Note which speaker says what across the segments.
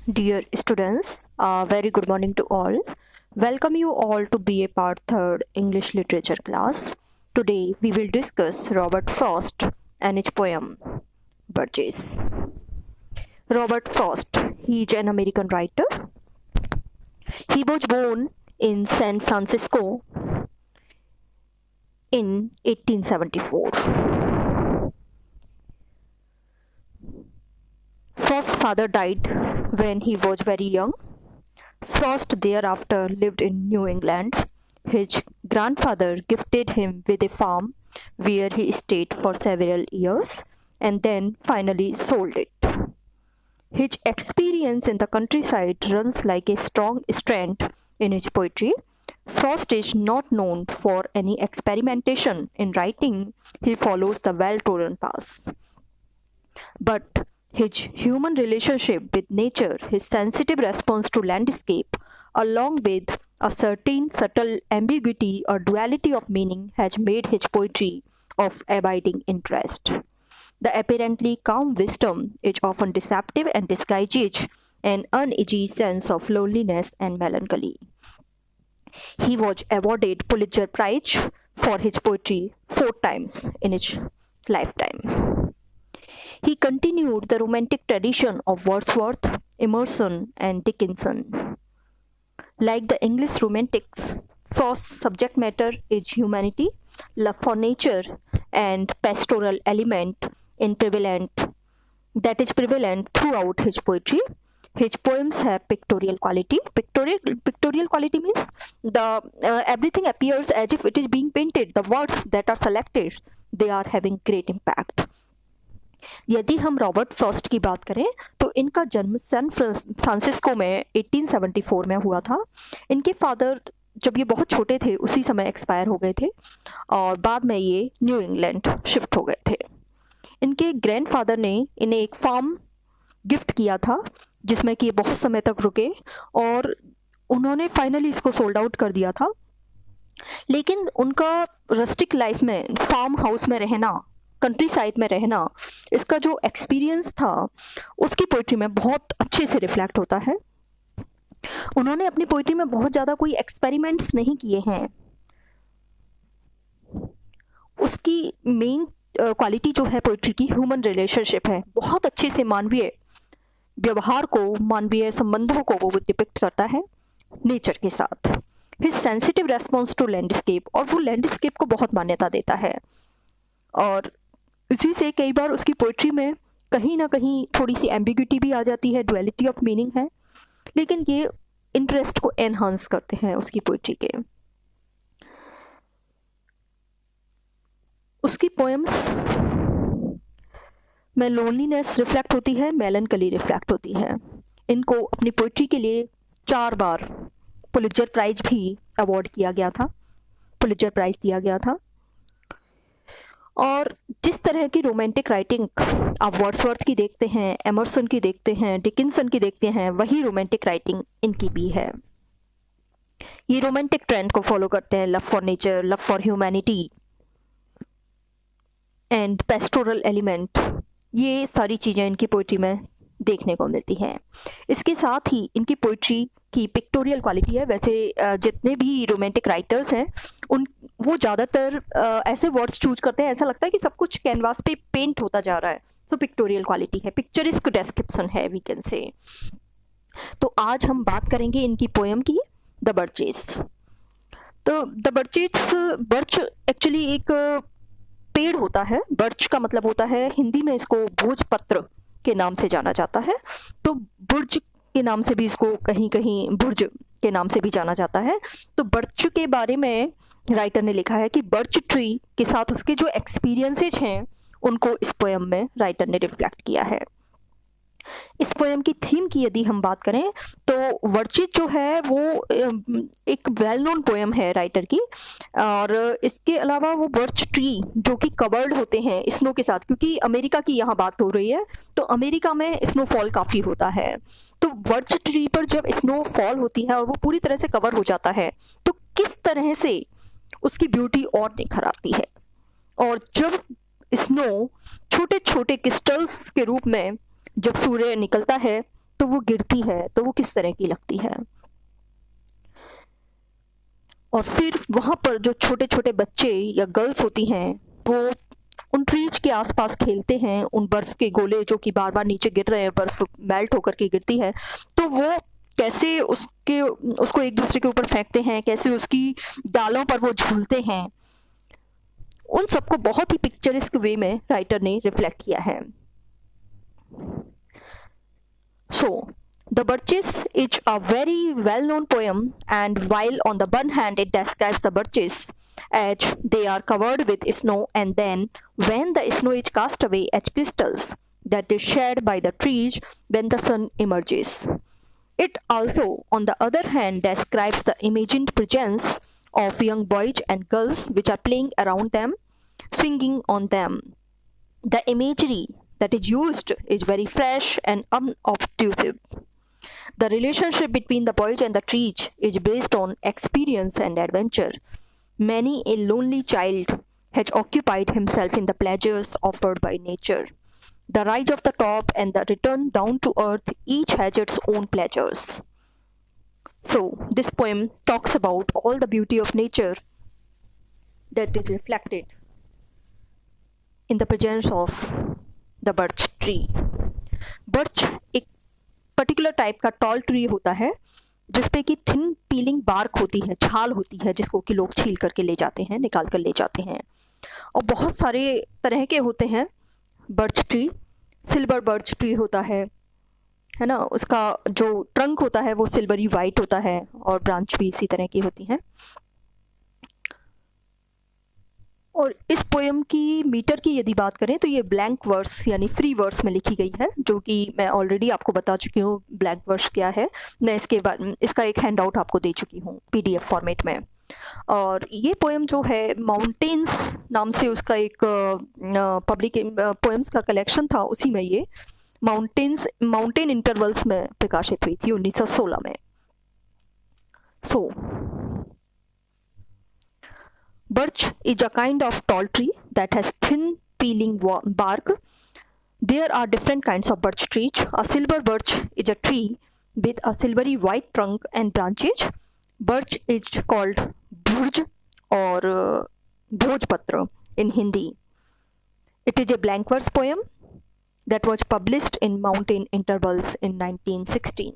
Speaker 1: Dear students, very good morning to all. Welcome you all to BA Part 3rd English Literature class. Today we will discuss Robert Frost and his poem Burgess. Robert Frost, he is an American writer. He was born in San Francisco in 1874. Frost's father died when he was very young. Frost thereafter lived in New England. His grandfather gifted him with a farm where he stayed for several years and then finally sold it. His experience in the countryside runs like a strong strand in his poetry. Frost is not known for any experimentation in writing. He follows the well-trodden path. But his human relationship with nature, his sensitive response to landscape, along with a certain subtle ambiguity or duality of meaning, has made his poetry of abiding interest. The apparently calm wisdom is often deceptive and disguises an uneasy sense of loneliness and melancholy. He was awarded Pulitzer Prize for his poetry 4 times in his lifetime. He continued the romantic tradition of Wordsworth, Emerson, and Dickinson. Like the English Romantics, Frost's subject matter is humanity, love for nature, and pastoral element that is prevalent throughout his poetry. His poems have pictorial quality. Pictorial quality means the everything appears as if it is being painted. The words that are selected, they are having great impact. यदि हम Robert Frost की बात करें तो इनका जन्म San Francisco में 1874 में हुआ था. इनके फादर जब ये बहुत छोटे थे उसी समय एक्सपायर हो गए थे और बाद में ये न्यू इंग्लैंड शिफ्ट हो गए थे. इनके ग्रैंडफादर ने इन्हें एक फार्म गिफ्ट किया था जिसमें कि ये बहुत समय तक रुके और उन्होंने फाइनली इसको सोल्ड आउट कर दिया था. लेकिन उनका रस्टिक लाइफ में फार्म हाउस में रहना, कंट्री साइड में रहना, इसका जो एक्सपीरियंस था उसकी पोइट्री में बहुत अच्छे से रिफ्लेक्ट होता है. उन्होंने अपनी पोइट्री में बहुत ज़्यादा कोई एक्सपेरिमेंट्स नहीं किए हैं. उसकी मेन क्वालिटी जो है पोइट्री की ह्यूमन रिलेशनशिप है. बहुत अच्छे से मानवीय व्यवहार को, मानवीय संबंधों को वो डिपिक्ट करता है नेचर के साथ. His sensitive response to landscape, और वो लैंडस्केप को बहुत मान्यता देता है और इसी से कई बार उसकी पोइट्री में कहीं ना कहीं थोड़ी सी एम्बिग्यूटी भी आ जाती है, डुअलिटी ऑफ मीनिंग है, लेकिन ये इंटरेस्ट को एनहांस करते हैं उसकी पोइट्री के. उसकी पोएम्स में लोनलीनेस रिफ्लेक्ट होती है, मेलनकली रिफ्लेक्ट होती है. इनको अपनी पोइट्री के लिए 4 बार पुलित्जर प्राइज भी अवार्ड किया गया था, पुलित्जर प्राइज दिया गया था. और जिस तरह की रोमांटिक राइटिंग आप वर्ड्सवर्थ की देखते हैं, एमर्सन की देखते हैं, डिकिंसन की देखते हैं, वही रोमांटिक राइटिंग इनकी भी है. ये रोमांटिक ट्रेंड को फॉलो करते हैं, love for nature, love for humanity and pastoral element. ये सारी चीज़ें इनकी पोइट्री में देखने को मिलती हैं. इसके साथ ही इनकी पोइट्री की पिक्टोरियल क्वालिटी है. वैसे जितने भी रोमांटिक राइटर्स हैं वो ज़्यादातर ऐसे वर्ड्स चूज करते हैं, ऐसा लगता है कि सब कुछ कैनवास पे पेंट होता जा रहा है. सो पिक्टोरियल क्वालिटी है, पिक्चरिस्क डिस्क्रिप्शन है, वी कैन से. तो आज हम बात करेंगे इनकी पोएम की, द बर्चेस. तो द बर्चेस, बर्च एक्चुअली एक पेड़ होता है. बर्च का मतलब होता है, हिंदी में इसको भोजपत्र के नाम से जाना जाता है. तो बुर्ज के नाम से भी इसको कहीं कहीं बुर्ज के नाम से भी जाना जाता है. तो बर्च के बारे में राइटर ने लिखा है कि बर्च ट्री के साथ उसके जो एक्सपीरियंसेस हैं उनको इस पोएम में राइटर ने रिफ्लेक्ट किया है. इस पोएम की थीम की यदि हम बात करें तो वर्चित जो है वो एक वेल नोन पोएम है राइटर की. और इसके अलावा वो बर्च ट्री जो कि कवर्ड होते हैं स्नो के साथ, क्योंकि अमेरिका की यहाँ बात हो रही है तो अमेरिका में स्नोफॉल काफ़ी होता है. तो बर्च ट्री पर जब स्नोफॉल होती है और वो पूरी तरह से कवर हो जाता है तो किस तरह से उसकी ब्यूटी और निखर आती है. और जब स्नो छोटे छोटे क्रिस्टल्स के रूप में जब सूर्य निकलता है तो वो गिरती है तो वो किस तरह की लगती है। और फिर वहाँ पर जो छोटे छोटे बच्चे या गर्ल्स होती हैं वो उन ट्रीज के आसपास खेलते हैं, उन बर्फ के गोले जो कि बार बार नीचे गिर रहे हैं, बर्फ मेल्ट होकर के गिरती है, तो वो कैसे उसको एक दूसरे के ऊपर फेंकते हैं, कैसे उसकी डालों पर वो झूलते हैं, उन सबको बहुत ही पिक्चरिस्क वे में राइटर ने रिफ्लेक्ट किया है। So, The Birches is a very well-known poem, and while on the one hand it describes the birches as they are covered with snow, and then when the snow is cast away as crystals that is shed by the trees when the sun emerges. It also, on the other hand, describes the imagined presence of young boys and girls which are playing around them, swinging on them. The imagery that is used is very fresh and unobtrusive. The relationship between the boys and the trees is based on experience and adventure. Many a lonely child has occupied himself in the pleasures offered by nature. The rise of the top and the return down to earth each has its own pleasures. So, this poem talks about all the beauty of nature that is reflected in the presence of the birch tree. Birch एक particular type का tall tree होता है जिसपे कि thin piling bark होती है, छाल होती है, जिसको कि लोग छील करके ले जाते हैं, निकाल कर ले जाते हैं। और बहुत सारे तरह के होते हैं birch tree. Silver birch tree होता है ना, उसका जो ट्रंक होता है वो सिल्वरी वाइट होता है और ब्रांच भी इसी तरह की होती हैं। और इस पोएम की मीटर की यदि बात करें तो ये ब्लैंक वर्स यानी फ्री वर्स में लिखी गई है, जो कि मैं ऑलरेडी आपको बता चुकी हूँ ब्लैंक वर्स क्या है। मैं इसका एक हैंड आउट आपको दे चुकी हूँ PDF फॉर्मेट में। और ये पोएम जो है माउंटेन्स नाम से उसका एक पब्लिक पोएम्स का कलेक्शन था, उसी में ये माउंटेन इंटरवल्स में प्रकाशित हुई थी 1916 में। सो birch is a kind of tall tree that has thin peeling bark. There are different kinds of birch trees. A silver birch is a tree with a silvery white trunk and branches. Birch is called bhurj or bhojpatra in Hindi. It is a blank verse poem that was published in Mountain Intervals in 1916.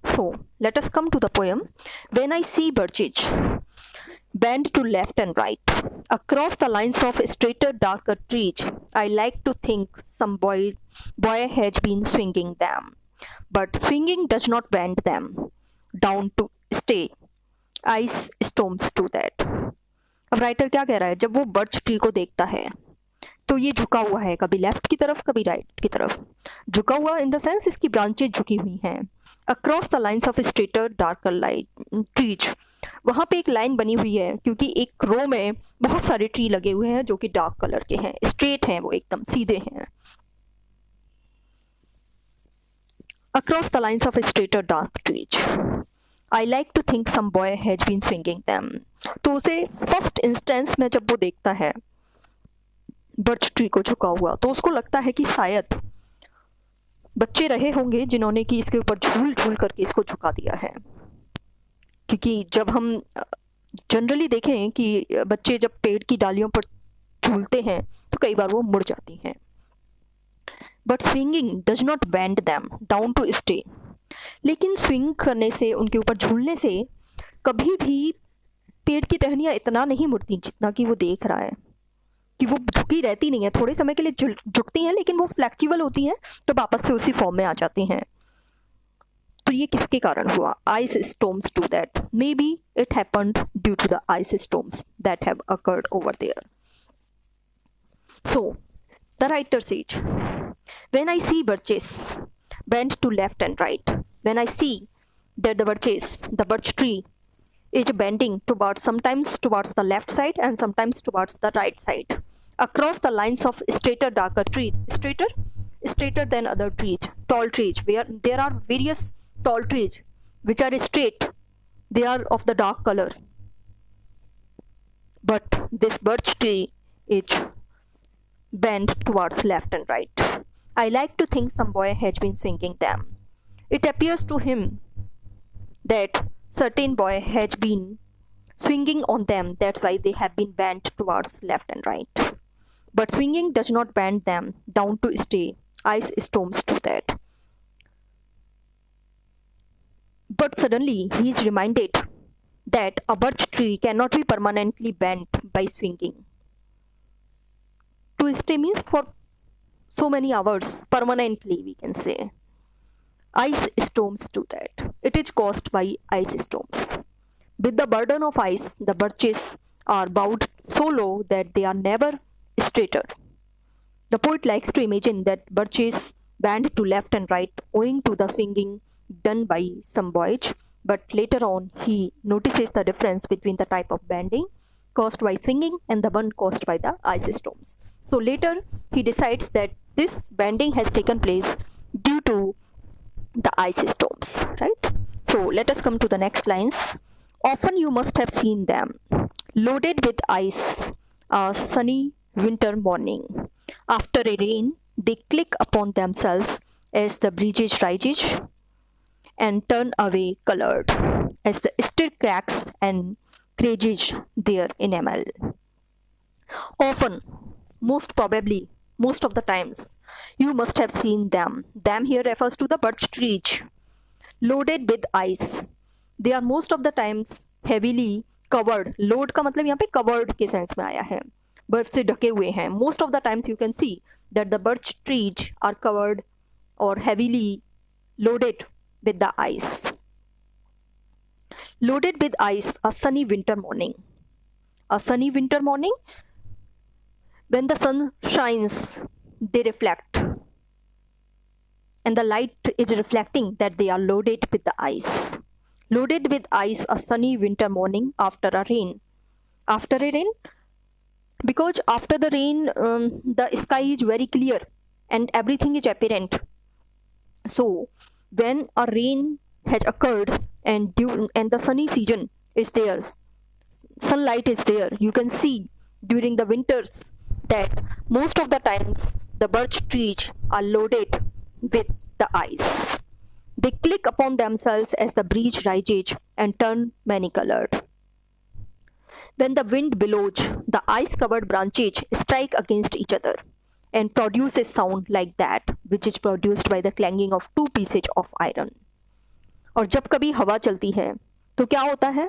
Speaker 1: So, let us come to the poem. When I see birches bend to left and right across the lines of straighter, darker trees, I like to think some boy has been swinging them. But swinging does not bend them down to stay. Ice storms do that. अब writer क्या कह रहा है, जब वो birch tree को देखता है तो ये झुका हुआ है, कभी लेफ्ट की तरफ कभी राइट की तरफ। झुका हुआ इन द सेंस इसकी ब्रांचेज झुकी हुई हैं। Across the lines of straighter darker trees, वहाँ पे एक लाइन बनी हुई है क्योंकि एक रो में बहुत सारे ट्री लगे हुए हैं जो कि डार्क कलर के हैं, स्ट्रेट हैं, वो एकदम सीधे हैं। Across the lines of straighter dark trees I like to think some boy has been swinging them. तो उसे फर्स्ट इंस्टेंस में जब वो देखता है बर्च ट्री को झुका हुआ तो उसको लगता है कि शायद बच्चे रहे होंगे जिन्होंने कि इसके ऊपर झूल झूल करके इसको झुका दिया है। क्योंकि जब हम जनरली देखें कि बच्चे जब पेड़ की डालियों पर झूलते हैं तो कई बार वो मुड़ जाती हैं। But swinging does not bend them down to stay. लेकिन स्विंग करने से, उनके ऊपर झूलने से कभी भी पेड़ की टहनियाँ इतना नहीं मुड़ती जितना कि वो देख रहा है, कि वो झुकी रहती नहीं है। थोड़े समय के लिए झुकती हैं लेकिन वो फ्लेक्सिबल होती हैं तो वापस से उसी फॉर्म में आ जाती हैं। तो ये किसके कारण हुआ? Ice storms do that. Maybe it happened due to the ice storms that have occurred over there. So the writer says, when I see birches bend to left and right, when I see that the birch tree is bending sometimes towards the left side and sometimes towards the right side, across the lines of straighter, darker trees, straighter than other trees, tall trees, where there are various tall trees which are straight, they are of the dark color. But this birch tree is bent towards left and right. I like to think some boy has been swinging them. It appears to him that certain boy has been swinging on them, that's why they have been bent towards left and right. But swinging does not bend them down to stay. Ice storms do that. But suddenly he is reminded that a birch tree cannot be permanently bent by swinging. To stay means for so many hours, permanently we can say. Ice storms do that. It is caused by ice storms. With the burden of ice, the birches are bowed so low that they are never straightened. The poet likes to imagine that birches bend to left and right owing to the swinging done by some boys, but later on he notices the difference between the type of bending caused by swinging and the one caused by the ice storms. So later he decides that this bending has taken place due to the ice storms, right? So let us come to the next lines. Often you must have seen them, loaded with ice, a sunny winter morning. After a rain, they click upon themselves as the breezes rises and turn away colored, as the stir cracks and crages their enamel. Often, most probably, most of the times, you must have seen them. Them here refers to the birch trees, loaded with ice. They are most of the times heavily covered. Load का मतलब यहाँ पे covered के sense में आया है, बर्फ से ढके हुए हैं. Most of the times you can see that the birch trees are covered or heavily loaded with the ice. Loaded with ice, a sunny winter morning. A sunny winter morning, when the sun shines, they reflect. And the light is reflecting that they are loaded with the ice. Loaded with ice, a sunny winter morning after a rain. After a rain, because after the rain, the sky is very clear and everything is apparent. So, when a rain has occurred and the sunny season is there, sunlight is there, you can see during the winters that most of the times the birch trees are loaded with the ice. They click upon themselves as the breeze rises and turn many-colored. When the wind blows, the ice-covered branches strike against each other and produce a sound like that which is produced by the clanging of two pieces of iron. और जब कभी हवा चलती है तो क्या होता है,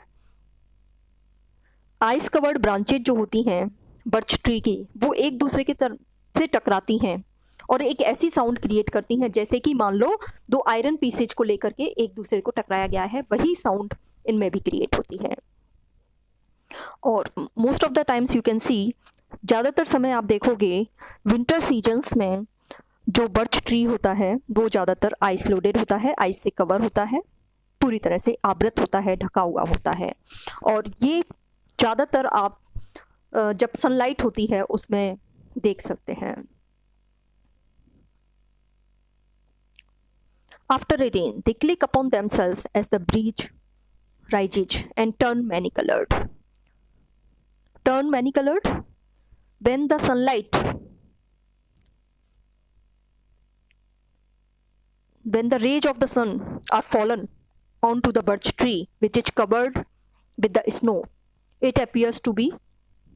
Speaker 1: आइस कवर्ड ब्रांचेज जो होती हैं बर्च ट्री की, वो एक दूसरे की तरफ से टकराती हैं और एक ऐसी साउंड क्रिएट करती हैं जैसे कि मान लो दो आयरन पीसेज को लेकर के एक दूसरे को टकराया गया है, वही साउंड इनमें भी क्रिएट होती है. और most of the times you can see, ज़्यादातर समय आप देखोगे विंटर सीजन्स में जो बर्च ट्री होता है वो ज़्यादातर आइस लोडेड होता है, आइस से कवर होता है, पूरी तरह से आवृत होता है, ढका हुआ होता है. और ये ज़्यादातर आप जब सनलाइट होती है उसमें देख सकते हैं. After a rain, they click upon themselves as the breeze rises and turn many-colored. Turn many-colored when the sunlight, when the rays of the sun are fallen onto the birch tree which is covered with the snow, it appears to be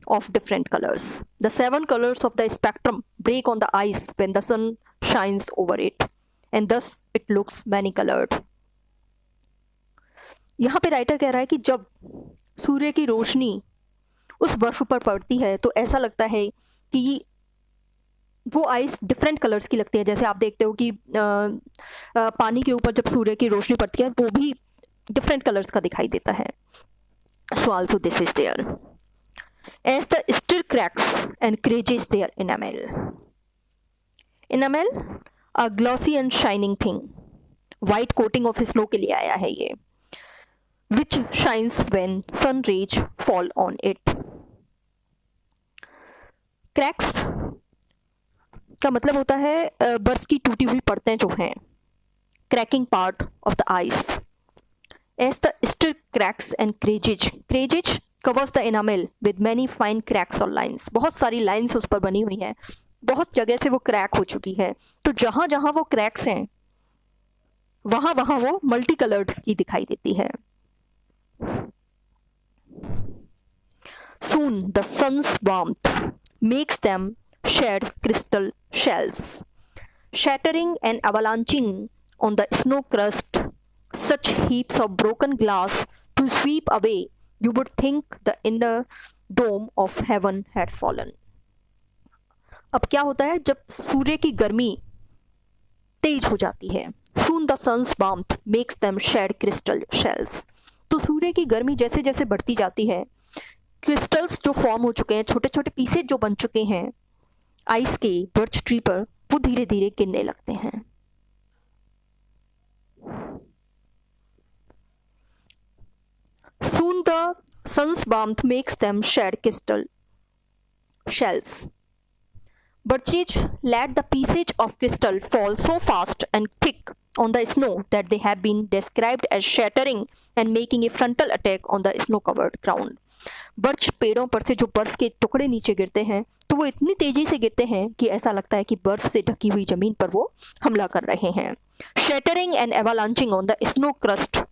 Speaker 1: of different colors. The 7 colors of the spectrum break on the ice when the sun shines over it, and thus it looks many-colored. यहाँ पे writer कह रहा है कि जब सूर्य की रोशनी उस बर्फ पर पड़ती है तो ऐसा लगता है कि वो आइस डिफरेंट कलर्स की लगती है. जैसे आप देखते हो कि पानी के ऊपर जब सूर्य की रोशनी पड़ती है वो भी डिफरेंट कलर्स का दिखाई देता है. So also this is there. As the stir cracks and crages their enamel. Enamel, a glossy and shining thing. White coating of snow के लिए आया है ये, which shines when sun rays fall on it. Cracks का मतलब होता है बर्फ की टूटी हुई परतें जो हैं, cracking part of the ice. As the stir cracks and crages covers the enamel with many fine cracks or lines. बहुत सारी lines उस पर बनी हुई हैं बहुत जगह से वो क्रैक हो चुकी है। तो जहां जहां वो क्रैक्स हैं वहां वहां वो मल्टी कलर्ड की दिखाई देती है। Soon the sun's warmth makes them shed crystal shells, shattering and avalanching on the snow crust, such heaps of broken glass to sweep away you would think the inner dome of heaven had fallen. अब क्या होता है जब सूर्य की गर्मी तेज हो जाती है? Soon the sun's warmth makes them shed crystal shells. तो सूर्य की गर्मी जैसे जैसे बढ़ती जाती है, क्रिस्टल्स जो फॉर्म हो चुके हैं, छोटे छोटे पीसेज जो बन चुके हैं आइस के बर्च ट्री पर, वो धीरे धीरे गिरने लगते हैं। Soon the sun's warmth makes them shed crystal shells. Birches let the pieces of crystal fall so fast and thick on the snow that they have been described as shattering and making a frontal attack on the snow-covered ground. Birch पेड़ों पर से जो बर्फ के टुकड़े नीचे गिरते हैं तो वो इतनी तेजी से गिरते हैं कि ऐसा लगता है कि बर्फ से ढकी हुई जमीन पर वो हमला कर रहे हैं। Shattering and avalanching on the snow crust.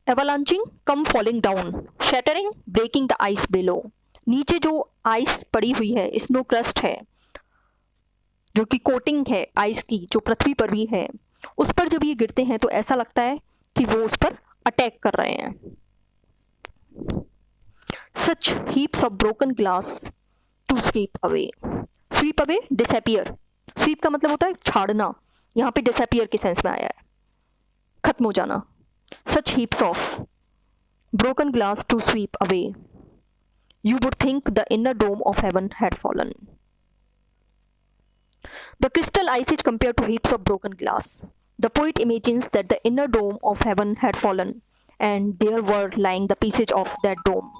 Speaker 1: Avalanching come falling down, shattering, breaking the ice below. नीचे जो आइस पड़ी हुई है, स्नो क्रस्ट है, जो कि कोटिंग है आइस की, जो पृथ्वी पर भी है, उस पर जब ये गिरते हैं तो ऐसा लगता है कि वो उस पर अटैक कर रहे हैं। Such heaps of broken glass to sweep away. Sweep away, disappear. Sweep का मतलब होता है छाड़ना, यहाँ पे disappear के सेंस में आया है, खत्म हो जाना। Such heaps of broken glass to sweep away. You would think the inner dome of heaven had fallen. The crystal ice is compared to heaps of broken glass. The poet imagines that the inner dome of heaven had fallen, and there were lying the pieces of that dome.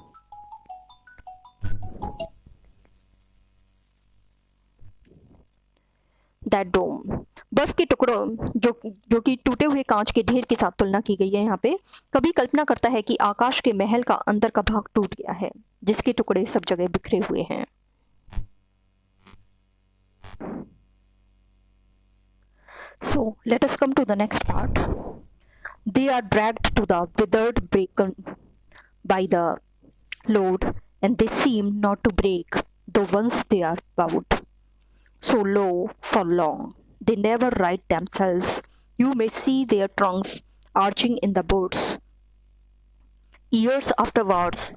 Speaker 1: That dome. बर्फ के टुकड़ों जो कि टूटे हुए कांच के ढेर के साथ तुलना की गई है यहाँ पे। कभी कल्पना करता है कि आकाश के महल का अंदर का भाग टूट गया है, जिसके टुकड़े सब जगह बिखरे हुए हैं। So let us come to the next part. They are dragged to the withered bracken by the load, and they seem not to break, though once they are bowed. So low for long, they never right themselves. You may see their trunks arching in the woods, years afterwards,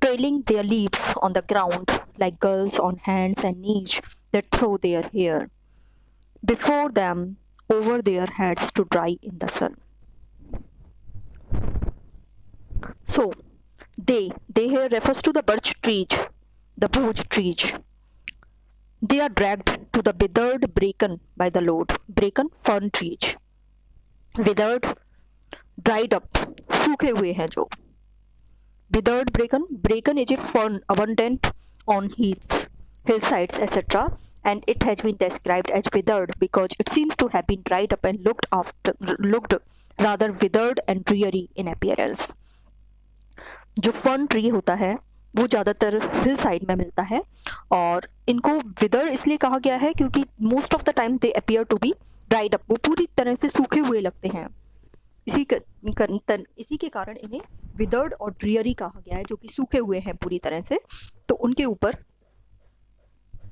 Speaker 1: trailing their leaves on the ground like girls on hands and knees that throw their hair before them over their heads to dry in the sun. So, they here refers to the birch trees, the boj trees. They are dragged to the withered bracken by the load. Bracken, fern trees. Withered, dried up, सूखे हुए हैं जो. Withered bracken. Bracken is a fern abundant on heaths, hillsides, etc. And it has been described as withered because it seems to have been dried up and looked rather withered and dreary in appearance. जो fern tree होता है वो ज़्यादातर hill side में मिलता है, और इनको विदर इसलिए कहा गया है क्योंकि most of the time they appear to be dried up, वो पूरी तरह से सूखे हुए लगते हैं। इसी के कारण इन्हें विदर्ड और ड्रियरी कहा गया है, जो कि सूखे हुए हैं पूरी तरह से। तो उनके ऊपर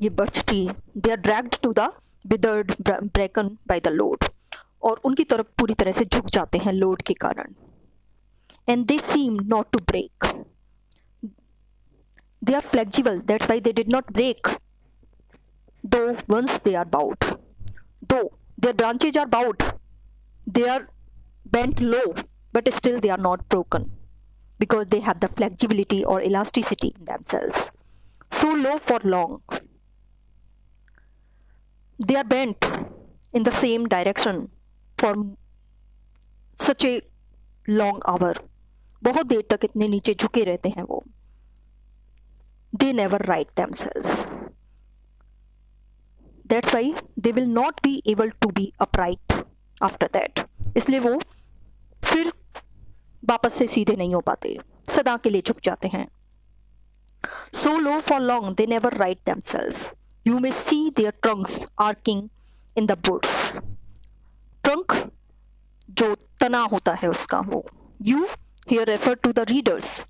Speaker 1: ये birch tree, they are dragged to the withered bracken by the load, और उनकी तरफ पूरी तरह से झुक जाते हैं लोड के कारण। And they seem not to break. They are flexible, that's why they did not break, though once they are bowed. Though their branches are bowed, they are bent low, but still they are not broken because they have the flexibility or elasticity in themselves. So low for long. They are bent in the same direction for such a long hour. बहुत देर तक इतने नीचे झुके रहते हैं वो. They never right themselves. That's why they will not be able to be upright after that. इसलिए वो फिर वापस से सीधे नहीं हो पाते, सदा के लिए झुक जाते हैं। So low for long they never right themselves. You may see their trunks arcing in the woods. Trunk जो तना होता है उसका वो. You here refer to the readers.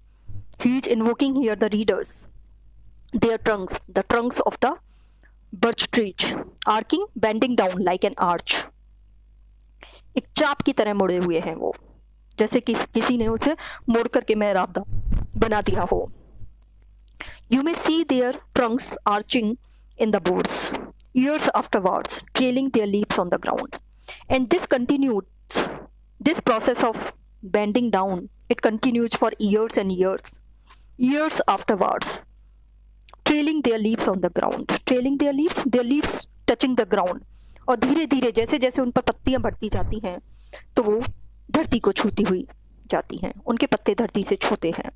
Speaker 1: He is invoking here the readers. Their trunks, the trunks of the birch trees, arcing, bending down like an arch. एक चाप की तरह मुड़े हुए हैं वो, जैसे कि किसी ने उसे मोड़ करके मेहराब बना दिया हो. You may see their trunks arching in the woods, years afterwards, trailing their leaves on the ground. And this process of bending down, it continues for years and years. Years afterwards, trailing their leaves on the ground. Trailing their leaves touching the ground. और धीरे धीरे जैसे जैसे उन पर पत्तियां बढ़ती जाती हैं तो वो धरती को छूती हुई जाती हैं, उनके पत्ते धरती से छूते हैं.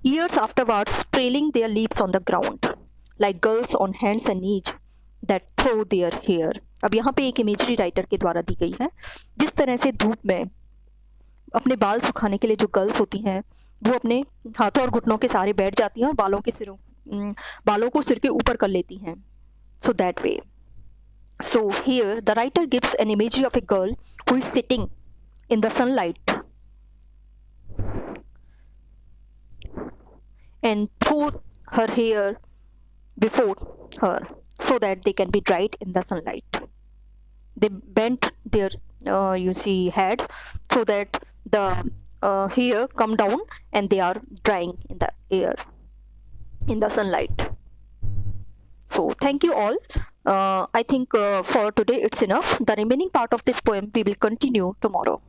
Speaker 1: Years afterwards, trailing their leaves on the ground, like girls on hands and knees that throw their hair. अब यहाँ पे एक इमेजरी राइटर के द्वारा दी गई है. जिस तरह से धूप में अपने बाल सुखाने के लिए जो गर्ल्स होती हैं वो अपने हाथों और घुटनों के सहारे बैठ जाती हैं और बालों को सिर के ऊपर कर लेती हैं. So that way. So here the writer gives an imagery of a girl who is sitting in the sunlight and throw her hair before her so that they can be dried in the sunlight. They bent their head so that the hair come down and they are drying in the air, in the sunlight. So thank you all. I think for today it's enough. The remaining part of this poem we will continue tomorrow.